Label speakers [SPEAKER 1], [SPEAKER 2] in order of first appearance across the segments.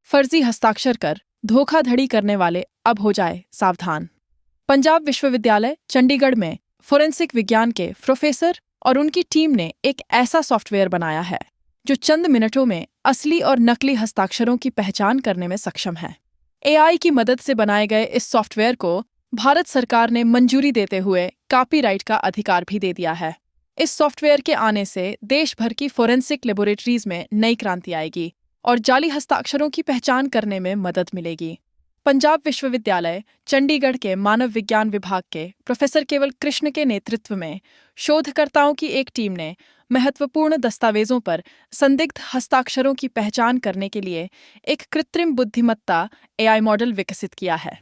[SPEAKER 1] फर्जी हस्ताक्षर कर धोखाधड़ी करने वाले अब हो जाए सावधान। पंजाब विश्वविद्यालय चंडीगढ़ में फोरेंसिक विज्ञान के प्रोफेसर और उनकी टीम ने एक ऐसा सॉफ्टवेयर बनाया है जो चंद मिनटों में असली और नकली हस्ताक्षरों की पहचान करने में सक्षम है। एआई की मदद से बनाए गए इस सॉफ्टवेयर को भारत सरकार ने मंजूरी देते हुए कॉपीराइट का अधिकार भी दे दिया है। इस सॉफ्टवेयर के आने से देश भर की फोरेंसिक लेबोरेटरीज में नई क्रांति आएगी और जाली हस्ताक्षरों की पहचान करने में मदद मिलेगी। पंजाब विश्वविद्यालय चंडीगढ़ के मानव विज्ञान विभाग के प्रोफेसर केवल कृष्ण के नेतृत्व में शोधकर्ताओं की एक टीम ने महत्वपूर्ण दस्तावेजों पर संदिग्ध हस्ताक्षरों की पहचान करने के लिए एक कृत्रिम बुद्धिमत्ता एआई मॉडल विकसित किया है,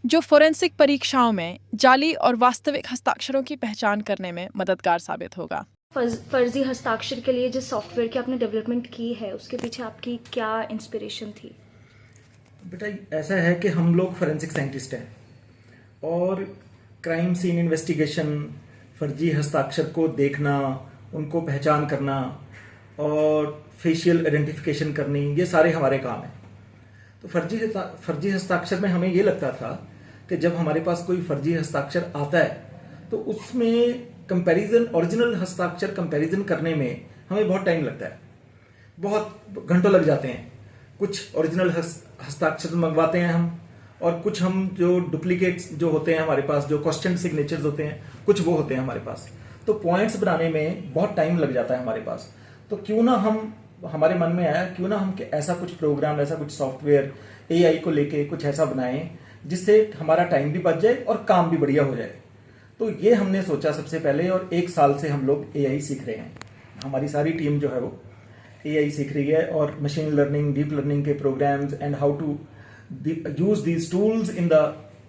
[SPEAKER 1] जो फोरेंसिक परीक्षाओं में जाली और वास्तविक हस्ताक्षरों की पहचान करने में मददगार साबित होगा।
[SPEAKER 2] फर्जी हस्ताक्षर के लिए जिस सॉफ्टवेयर की आपने डेवलपमेंट की है उसके पीछे आपकी क्या इंस्पिरेशन थी?
[SPEAKER 3] बेटा ऐसा है कि हम लोग फोरेंसिक साइंटिस्ट हैं और क्राइम सीन इन्वेस्टिगेशन, फर्जी हस्ताक्षर को देखना, उनको पहचान करना और फेशियल आइडेंटिफिकेशन करनी, ये सारे हमारे काम हैं। तो फर्जी हस्ताक्षर में हमें ये लगता था कि जब हमारे पास कोई फर्जी हस्ताक्षर आता है तो उसमें कंपैरिजन, ओरिजिनल हस्ताक्षर कंपैरिजन करने में हमें बहुत टाइम लगता है, बहुत घंटों लग जाते हैं। कुछ ओरिजिनल हस्ताक्षर मंगवाते हैं हम, और कुछ हम जो डुप्लीकेट्स जो होते हैं हमारे पास, जो क्वेश्चन सिग्नेचर्स होते हैं, कुछ वो होते हैं हमारे पास। तो पॉइंट्स बनाने में बहुत टाइम लग जाता है हमारे पास। तो क्यों ना हमारे मन में आया, क्यों ना हम ऐसा कुछ प्रोग्राम, ऐसा कुछ सॉफ्टवेयर एआई को लेके कुछ ऐसा बनाएं जिससे हमारा टाइम भी बच जाए और काम भी बढ़िया हो जाए। तो ये हमने सोचा सबसे पहले, और 1 साल से हम लोग एआई सीख रहे हैं। हमारी सारी टीम जो है वो एआई सीख रही है और मशीन लर्निंग, डीप लर्निंग के programs and how to use these tools in the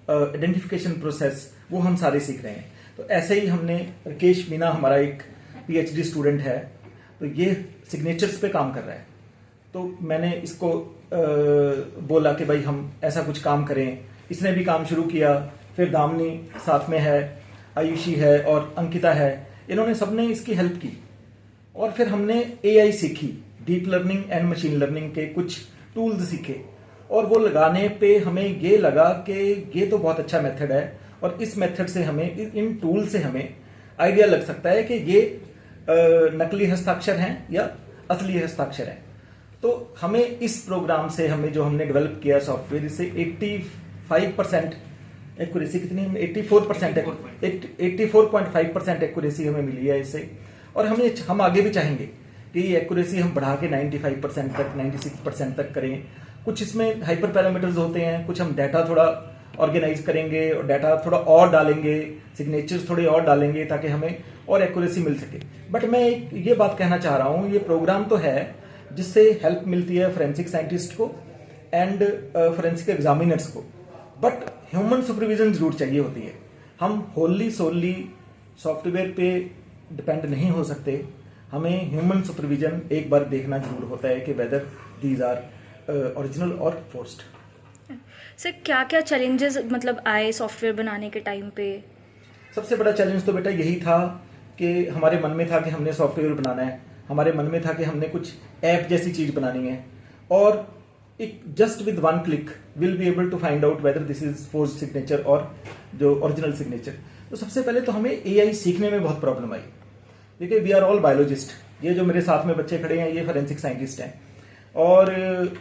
[SPEAKER 3] identification process, वो हम सारे सीख रहे हैं। तो ऐसे ही हमने, राकेश मीना हमारा एक पीएचडी स्टूडेंट है, तो ये सिग्नेचर्स पे काम कर रहा है। तो मैंने इसको बोला कि भाई हम ऐसा कुछ काम करें। इसने भी काम शुरू किया, फिर दामनी साथ में है, आयुषी है और अंकिता है, इन्होंने सबने इसकी हेल्प की। और फिर हमने एआई सीखी, deep learning and machine learning के कुछ टूल्स सीखे, और वो लगाने पे हमें ये लगा कि ये तो बहुत अच्छा मेथड है, और इस मेथड से हमें, इन टूल से हमें आइडिया लग सकता है कि ये नकली हस्ताक्षर हैं या असली हस्ताक्षर हैं। तो हमें इस प्रोग्राम से, हमें जो हमने डेवलप किया सॉफ्टवेयर, इससे 85% एक्यूरेसी, कितनी, 84.5% एक्यूरेसी हमें मिली है इससे। और हम आगे भी चाहेंगे कि ये एक्यूरेसी हम बढ़ा के 95% तक, 96% तक करें। कुछ इसमें हाइपर पैरामीटर्स होते हैं, कुछ हम डाटा थोड़ा ऑर्गेनाइज करेंगे और डाटा थोड़ा और डालेंगे, सिग्नेचर्स थोड़े और डालेंगे ताकि हमें और एक्यूरेसी मिल सके। बट मैं ये बात कहना चाह रहा हूँ, ये प्रोग्राम तो है जिससे हेल्प मिलती है फोरेंसिक साइंटिस्ट को एंड फोरेंसिक एग्जामिनर्स को, बट ह्यूमन सुपरविजन जरूर चाहिए होती है। हम होली सोली सॉफ्टवेयर पे डिपेंड नहीं हो सकते, हमें ह्यूमन सुपरविजन एक बार देखना जरूर होता है कि वेदर दीज आर ओरिजिनल और फोर्स्ड।
[SPEAKER 2] सर क्या क्या चैलेंजेस मतलब आए सॉफ्टवेयर बनाने के टाइम पे?
[SPEAKER 3] सबसे बड़ा चैलेंज तो बेटा यही था कि हमारे मन में था कि हमने सॉफ्टवेयर बनाना है, हमारे मन में था कि हमने कुछ ऐप जैसी चीज बनानी है, और एक just with 1 click will be able to find out whether this is forced signature और जो ओरिजिनल सिग्नेचर। तो सबसे पहले तो हमें एआई सीखने में बहुत प्रॉब्लम आई। देखिए, वी आर ऑल बायोलॉजिस्ट, ये जो मेरे साथ में बच्चे खड़े हैं ये फोरेंसिक साइंटिस्ट हैं, और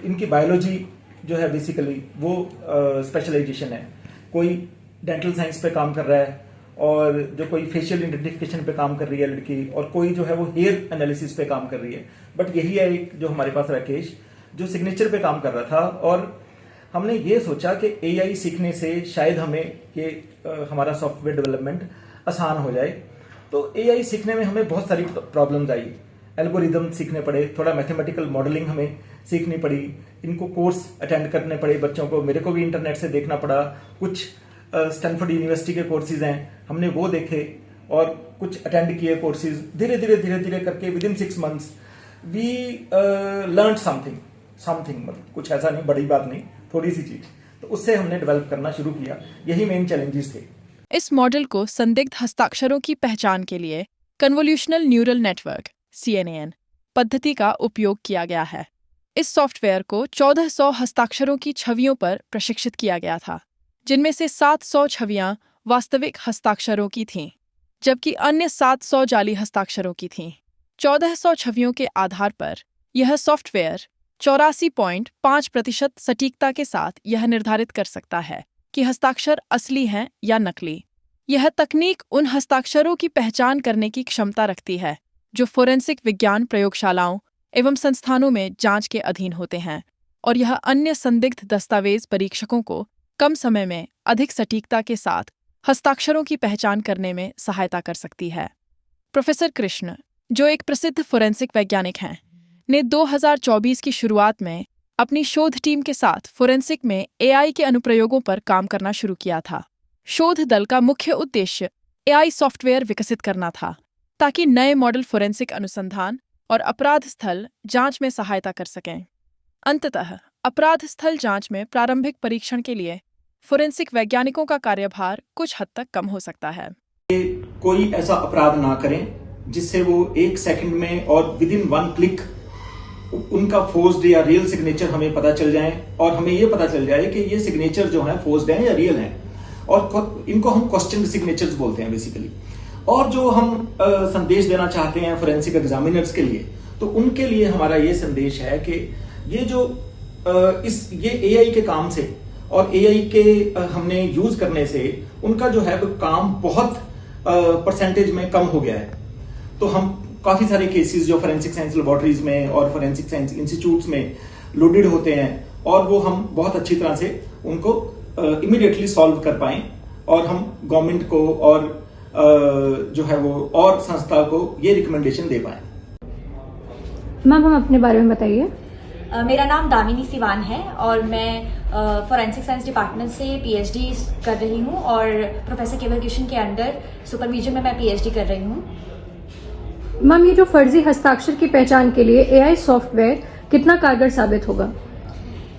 [SPEAKER 3] इनकी बायोलॉजी जो है बेसिकली वो स्पेशलाइजेशन है। कोई डेंटल साइंस पे काम कर रहा है, और जो कोई फेशियल आइडेंटिफिकेशन पे काम कर रही है लड़की, और कोई जो है वो हेयर एनालिसिस पे काम कर रही है। बट यही है एक जो हमारे पास राकेश, जो सिग्नेचर पे काम कर रहा था। और हमने ये सोचा कि एआई सीखने से शायद हमें ये हमारा सॉफ्टवेयर डेवलपमेंट आसान हो जाए। तो एआई सीखने में हमें बहुत सारी प्रॉब्लम्स आई, एल्गोरिदम सीखने पड़े, थोड़ा मैथमेटिकल मॉडलिंग हमें सीखनी पड़ी, इनको कोर्स अटेंड करने पड़े बच्चों को, मेरे को भी इंटरनेट से देखना पड़ा। कुछ स्टैनफोर्ड यूनिवर्सिटी के कोर्सेज हैं, हमने वो देखे और कुछ अटेंड किए कोर्सेज। धीरे धीरे करके within 6 months we learn something, मतलब कुछ ऐसा नहीं, बड़ी बात नहीं, थोड़ी सी चीज। तो उससे हमने डेवलप करना शुरू किया। यही मेन चैलेंजेस थे।
[SPEAKER 1] इस मॉडल को संदिग्ध हस्ताक्षरों की पहचान के लिए कन्वोल्यूशनल न्यूरल नेटवर्क CNN पद्धति का उपयोग किया गया है। इस सॉफ्टवेयर को 1400 हस्ताक्षरों की छवियों पर प्रशिक्षित किया गया था, जिनमें से 700 छवियां वास्तविक हस्ताक्षरों की थीं, जबकि अन्य 700 जाली हस्ताक्षरों की थीं। 1400 छवियों के आधार पर यह सॉफ्टवेयर 84.5% सटीकता के साथ यह निर्धारित कर सकता है कि हस्ताक्षर असली हैं या नकली। यह तकनीक उन हस्ताक्षरों की पहचान करने की क्षमता रखती है जो फोरेंसिक विज्ञान प्रयोगशालाओं एवं संस्थानों में जांच के अधीन होते हैं, और यह अन्य संदिग्ध दस्तावेज परीक्षकों को कम समय में अधिक सटीकता के साथ हस्ताक्षरों की पहचान करने में सहायता कर सकती है। प्रोफेसर कृष्ण, जो एक प्रसिद्ध फोरेंसिक वैज्ञानिक हैं, ने 2024 की शुरुआत में अपनी शोध टीम के साथ फोरेंसिक में AI के अनुप्रयोगों पर काम करना शुरू किया था। शोध दल का मुख्य उद्देश्य AI सॉफ्टवेयर विकसित करना था ताकि नए मॉडल फोरेंसिक अनुसंधान और अपराध स्थल जांच में सहायता कर सकें। अंततः अपराध स्थल जांच में प्रारंभिक परीक्षण के लिए फोरेंसिक वैज्ञानिकों का कार्यभार कुछ हद तक कम हो सकता है।
[SPEAKER 3] कोई ऐसा अपराध ना करें जिससे वो 1 सेकंड में और विद इन 1 क्लिक उनका फोर्स्ड या रियल सिग्नेचर हमें पता चल जाए, और हमें ये पता चल जाए कि ये सिग्नेचर जो है फोर्स्ड है या रियल है, और इनको हम क्वेश्चन सिग्नेचर्स बोलते हैं बेसिकली। और जो हम संदेश देना चाहते हैं फोरेंसिक एग्जामिनर्स के लिए, तो उनके लिए हमारा ये संदेश है कि ये जो ये AI के काम से और AI के हमने यूज करने से उनका जो है वो काम बहुत परसेंटेज में कम हो गया है। तो हम काफी सारे केसेस जो फोरेंसिक साइंस लेबोरेटरीज में और फोरेंसिक साइंस इंस्टीट्यूट्स में लोडेड होते हैं, और वो हम बहुत अच्छी तरह से उनको इमीडिएटली सॉल्व कर पाएं, और हम गवर्नमेंट को और जो है वो और संस्था को ये रिकमेंडेशन दे पाएं।
[SPEAKER 4] मैम, हम अपने बारे में बताइए।
[SPEAKER 2] मेरा नाम दामिनी सिवान है और मैं फॉरेंसिक साइंस डिपार्टमेंट से PhD कर रही हूँ, और प्रोफेसर केवल कृष्ण के अंडर सुपरविजन में मैं PhD कर रही हूँ।
[SPEAKER 4] मैम, ये जो फर्जी हस्ताक्षर की पहचान के लिए AI सॉफ्टवेयर कितना कारगर साबित होगा?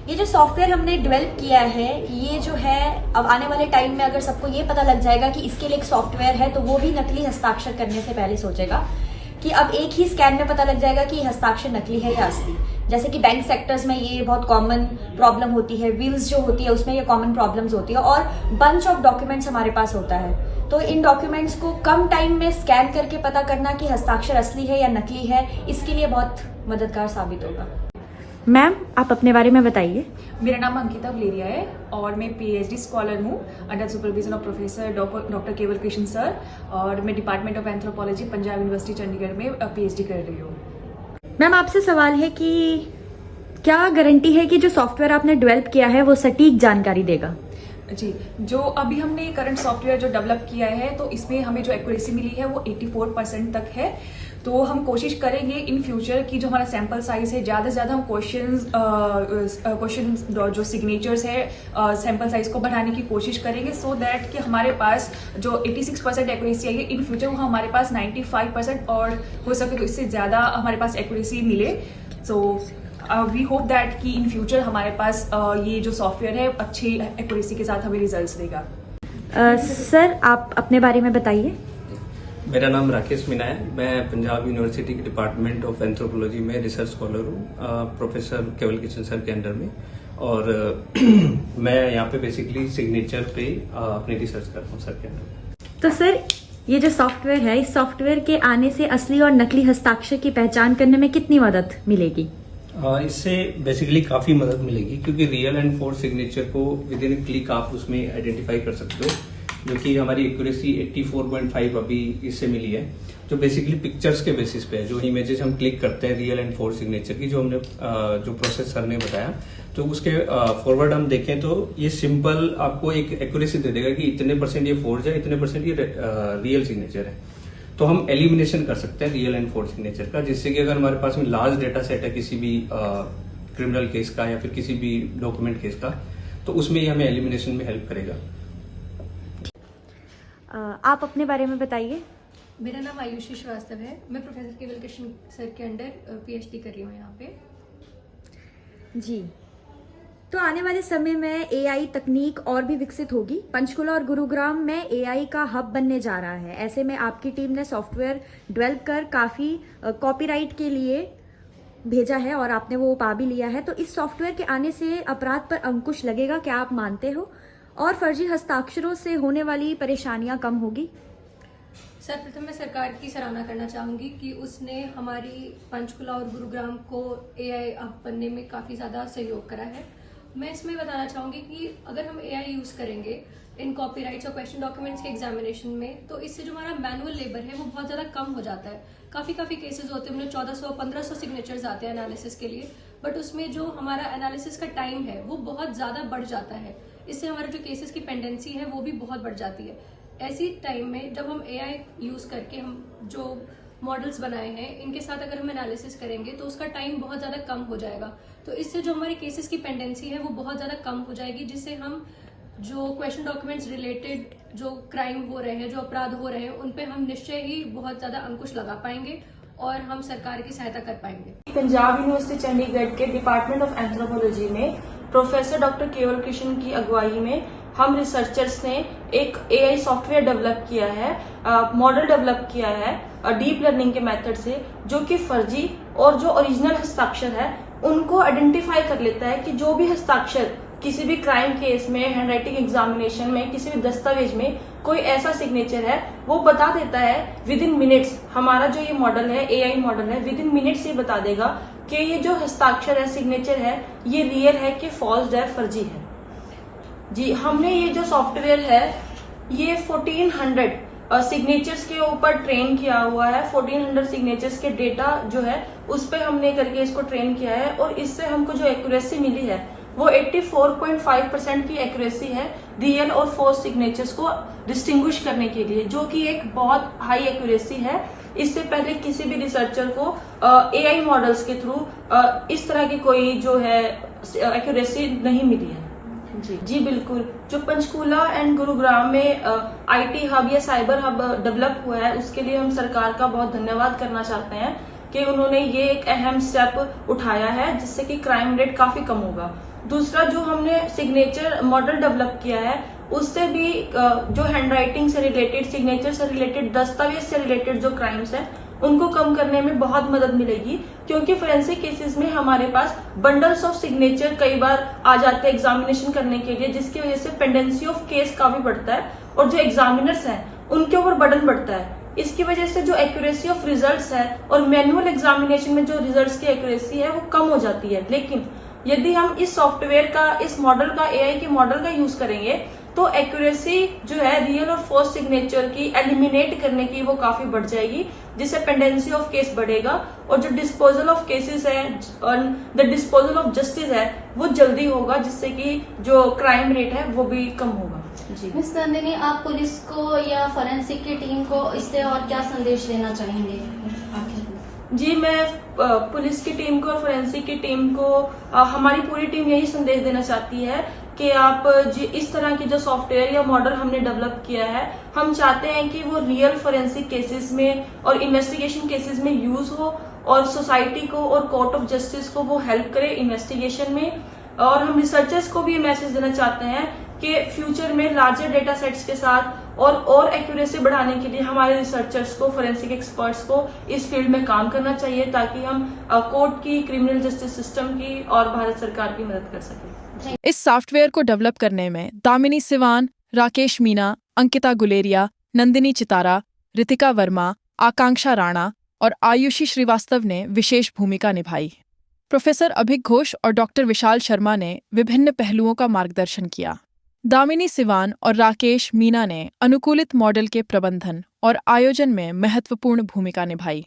[SPEAKER 2] ये जो सॉफ्टवेयर हमने डेवलप किया है, ये जो है अब आने वाले टाइम में अगर सबको ये पता लग जाएगा कि इसके लिए एक सॉफ्टवेयर है, तो वो भी नकली हस्ताक्षर करने से पहले सोचेगा कि अब एक ही स्कैन में पता लग जाएगा कि हस्ताक्षर नकली है या असली। जैसे कि बैंक सेक्टर्स में ये बहुत कॉमन प्रॉब्लम होती है, व्हील्स जो होती है उसमें ये कॉमन प्रॉब्लम्स होती है, और बंच ऑफ डॉक्यूमेंट्स हमारे पास होता है। तो इन डॉक्यूमेंट्स को कम टाइम में स्कैन करके पता करना कि हस्ताक्षर असली है या नकली है, इसके लिए बहुत मददगार साबित होगा।
[SPEAKER 4] मैम, आप अपने बारे में बताइए।
[SPEAKER 5] मेरा नाम अंकिता वलेरिया है और मैं PhD स्कॉलर हूँ under supervision of professor doctor केवल कृष्ण सर, और मैं department of anthropology Punjab university Chandigarh में PhD कर रही हूँ।
[SPEAKER 4] मैम, आपसे सवाल है कि क्या गारंटी है कि जो सॉफ्टवेयर आपने डेवलप किया है वो सटीक जानकारी देगा?
[SPEAKER 5] जी, जो अभी हमने करंट सॉफ्टवेयर जो डेवलप किया है, तो इसमें हमें जो एक्यूरेसी मिली है वो 84% तक है। तो हम कोशिश करेंगे इन फ्यूचर की जो हमारा सैंपल साइज है, ज्यादा से ज्यादा हम क्वेश्चंस जो सिग्नेचर्स है सैंपल साइज को बढ़ाने की कोशिश करेंगे, सो दैट कि हमारे पास जो 86% एक्यूरेसी आई है, इन फ्यूचर वो हमारे पास 95% और हो सके तो इससे ज्यादा हमारे पास एक्यूरेसी मिले। सो वी होप दैट कि इन फ्यूचर हमारे पास ये जो सॉफ्टवेयर है अच्छी एक्यूरेसी के साथ हमें रिजल्ट्स देगा।
[SPEAKER 4] सर, आप अपने बारे में बताइए।
[SPEAKER 6] मेरा नाम राकेश मीना है। मैं पंजाब यूनिवर्सिटी के डिपार्टमेंट ऑफ एंथ्रोपोलॉजी में रिसर्च स्कॉलर हूँ प्रोफेसर केवल कृष्ण सर के अंडर में, और मैं यहाँ पे बेसिकली सिग्नेचर पे अपनी रिसर्च करता हूँ सर के अंडर।
[SPEAKER 4] तो सर, ये जो सॉफ्टवेयर है, इस सॉफ्टवेयर के आने से असली और नकली हस्ताक्षर की पहचान करने में कितनी मदद मिलेगी?
[SPEAKER 6] इससे बेसिकली काफी मदद मिलेगी, क्योंकि रियल एंड फोर्ज सिग्नेचर को विद इन क्लिक आप उसमें आइडेंटिफाई कर सकते हो, जो कि हमारी एक्यूरेसी 84.5 अभी इससे मिली है, जो बेसिकली पिक्चर्स के बेसिस पे है। जो इमेजेस हम क्लिक करते हैं रियल एंड फोर्ज सिग्नेचर की, जो हमने जो प्रोसेस सर ने बताया, तो उसके फॉरवर्ड हम देखें तो ये सिंपल आपको एक एक्यूरेसी दे देगा कि इतने % ये फोर्ज है, इतने % ये रियल सिग्नेचर है। तो हम एलिमिनेशन कर सकते हैं रियल एंड फोर्ज सिग्नेचर का, जिससे कि अगर हमारे पास में लार्ज डेटा सेट है किसी भी क्रिमिनल केस का या फिर किसी भी डॉक्यूमेंट केस का, तो उसमें ये हमें एलिमिनेशन में हेल्प करेगा।
[SPEAKER 4] आप अपने बारे में बताइए।
[SPEAKER 7] मेरा नाम आयुषी श्रीवास्तव है। मैं प्रोफेसर केवल कृष्ण सर के अंडर PhD कर रही हूँ यहाँ पे।
[SPEAKER 4] जी, तो आने वाले समय में एआई तकनीक और भी विकसित होगी। पंचकुला और गुरुग्राम में एआई का हब बनने जा रहा है। ऐसे में आपकी टीम ने सॉफ्टवेयर डेवलप कर काफ़ी कॉपीराइट के लिए भेजा है और आपने वो पा भी लिया है। तो इस सॉफ्टवेयर के आने से अपराध पर अंकुश लगेगा, क्या आप मानते हो? और फर्जी हस्ताक्षरों से होने वाली परेशानियां कम होगी?
[SPEAKER 7] सर्वप्रथम मैं सरकार की सराहना करना चाहूँगी कि उसने हमारी पंचकुला और गुरुग्राम को एआई हब बनने में काफ़ी ज़्यादा सहयोग करा है। मैं इसमें बताना चाहूँगी कि अगर हम एआई यूज़ करेंगे इन कॉपीराइट्स और क्वेश्चन डॉक्यूमेंट्स के एग्जामिनेशन में, तो इससे जो हमारा मैनुअल लेबर है वो बहुत ज़्यादा कम हो जाता है। काफ़ी केसेस होते हैं, उन्हें 1400-1500 सिग्नेचर्स आते हैं एनालिसिस के लिए, बट उसमें जो हमारा एनालिसिस का टाइम है वो बहुत ज़्यादा बढ़ जाता है। इससे हमारे जो केसेस की पेंडेंसी है वो भी बहुत बढ़ जाती है। ऐसी टाइम में जब हम एआई यूज़ करके हम जो मॉडल्स बनाए हैं इनके साथ अगर हम एनालिसिस करेंगे तो उसका टाइम बहुत ज़्यादा कम हो जाएगा। तो इससे जो हमारे केसेस की पेंडेंसी है वो बहुत ज़्यादा कम हो जाएगी, जिससे हम जो क्वेश्चन डॉक्यूमेंट्स रिलेटेड जो क्राइम हो रहे हैं, जो अपराध हो रहे हैं, उन पे हम निश्चय ही बहुत ज़्यादा अंकुश लगा पाएंगे और हम सरकार की सहायता कर पाएंगे।
[SPEAKER 8] पंजाब यूनिवर्सिटी चंडीगढ़ के डिपार्टमेंट ऑफ एंथ्रोपोलॉजी में प्रोफेसर डॉक्टर केवल कृष्ण की अगुवाई में हम रिसर्चर्स ने एक एआई सॉफ्टवेयर डेवलप किया है, मॉडल डेवलप किया है डीप लर्निंग के मेथड से, जो कि फर्जी और जो ओरिजिनल हस्ताक्षर है उनको आइडेंटिफाई कर लेता है कि जो भी हस्ताक्षर किसी भी क्राइम केस में, हैंडराइटिंग एग्जामिनेशन में, किसी भी दस्तावेज में कोई ऐसा सिग्नेचर है वो बता देता है विद इन मिनट्स। हमारा जो ये मॉडल है, एआई मॉडल है, विद इन मिनट्स ये बता देगा कि ये जो हस्ताक्षर है, सिग्नेचर है, ये रियल है कि फॉल्स है, फर्जी है। जी, हमने ये जो सॉफ्टवेयर है ये 1400 सिग्नेचर्स के ऊपर ट्रेन किया हुआ है। 1400 सिग्नेचर्स के डेटा जो है उस पर हमने करके इसको ट्रेन किया है और इससे हमको जो एक्यूरेसी मिली है वो 84.5% की एक्यूरेसी है रियल और फॉल्स सिग्नेचर्स को डिस्टिंग्विश करने के लिए, जो कि एक बहुत हाई एक्यूरेसी है। इससे पहले किसी भी रिसर्चर को एआई मॉडल्स के थ्रू इस तरह की कोई जो है एक्यूरेसी नहीं मिली है। जी बिल्कुल। जो पंचकूला एंड गुरुग्राम में आईटी हब या साइबर हब डेवलप हुआ है उसके लिए हम सरकार का बहुत धन्यवाद करना चाहते हैं कि उन्होंने ये एक अहम स्टेप उठाया है जिससे कि क्राइम रेट काफी कम होगा। दूसरा, जो हमने सिग्नेचर मॉडल डेवलप किया है उससे भी जो हैंडराइटिंग से रिलेटेड, सिग्नेचर से रिलेटेड, दस्तावेज से रिलेटेड जो क्राइम्स हैं उनको कम करने में बहुत मदद मिलेगी, क्योंकि फोरेंसिक केसेस में हमारे पास बंडल्स ऑफ सिग्नेचर कई बार आ जाते हैं एग्जामिनेशन करने के लिए, जिसकी वजह से पेंडेंसी ऑफ केस काफी बढ़ता है और जो एग्जामिनर्स हैं उनके ऊपर बर्डन बढ़ता है। इसकी वजह से जो एक्यूरेसी ऑफ रिजल्ट्स है और मैनुअल एग्जामिनेशन में जो रिजल्ट्स की एक्यूरेसी है वो कम हो जाती है। लेकिन यदि हम इस सॉफ्टवेयर का, इस मॉडल का, एआई के मॉडल का यूज करेंगे तो एक्यूरेसी जो है रियल और फॉल्स सिग्नेचर की एलिमिनेट करने की वो काफी बढ़ जाएगी, जिससे पेंडेंसी ऑफ केस बढ़ेगा और जो डिस्पोजल ऑफ केसेस है और द डिस्पोजल ऑफ जस्टिस है वो जल्दी होगा, जिससे कि जो क्राइम रेट है वो भी कम होगा। जी
[SPEAKER 9] मिस नंदिनी, आप पुलिस को या फोरेंसिक की टीम को इससे और क्या संदेश देना चाहेंगे आखिर?
[SPEAKER 8] जी, मैं पुलिस की टीम को और फोरेंसिक की टीम को, हमारी पूरी टीम यही संदेश देना चाहती है कि आप इस तरह की जो सॉफ्टवेयर या मॉडल हमने डेवलप किया है, हम चाहते हैं कि वो रियल फोरेंसिक केसेस में और इन्वेस्टिगेशन केसेस में यूज हो और सोसाइटी को और कोर्ट ऑफ जस्टिस को वो हेल्प करे इन्वेस्टिगेशन में। और हम रिसर्चर्स को भी मैसेज देना चाहते हैं कि फ्यूचर में लार्जर डेटा सेट्स के साथ और एक्यूरेसी बढ़ाने के लिए हमारे रिसर्चर्स को, फोरेंसिक एक्सपर्ट्स को इस फील्ड में काम करना चाहिए, ताकि हम कोर्ट की, क्रिमिनल जस्टिस सिस्टम की और भारत सरकार की मदद कर सकें।
[SPEAKER 1] इस सॉफ्टवेयर को डेवलप करने में दामिनी सिवान, राकेश मीना, अंकिता गुलेरिया, नंदिनी चितारा, रितिका वर्मा, आकांक्षा राणा और आयुषी श्रीवास्तव ने विशेष भूमिका निभाई। प्रोफेसर अभिक घोष और डॉक्टर विशाल शर्मा ने विभिन्न पहलुओं का मार्गदर्शन किया। दामिनी सिवान और राकेश मीना ने अनुकूलित मॉडल के प्रबंधन और आयोजन में महत्वपूर्ण भूमिका निभाई।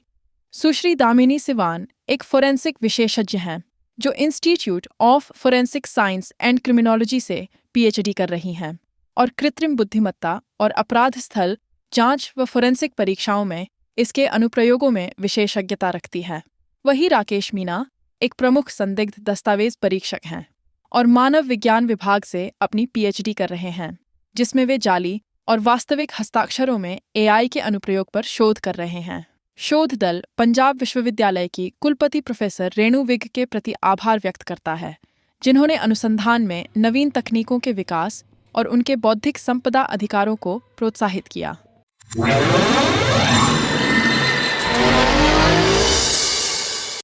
[SPEAKER 1] सुश्री दामिनी सिवान एक फोरेंसिक विशेषज्ञ हैं जो institute of forensic science and criminology से पीएचडी कर रही हैं और कृत्रिम बुद्धिमत्ता और अपराध स्थल जांच व फोरेंसिक परीक्षाओं में इसके अनुप्रयोगों में विशेषज्ञता रखती हैं। वहीं राकेश मीना एक प्रमुख संदिग्ध दस्तावेज परीक्षक हैं और मानव विज्ञान विभाग से अपनी पीएचडी कर रहे हैं, जिसमें वे जाली और वास्तविक हस्ताक्षरों में एआई के अनुप्रयोग पर शोध कर रहे हैं। शोध दल पंजाब विश्वविद्यालय की कुलपति प्रोफेसर रेणु विग के प्रति आभार व्यक्त करता है, जिन्होंने अनुसंधान में नवीन तकनीकों के विकास और उनके बौद्धिक संपदा अधिकारों को प्रोत्साहित किया।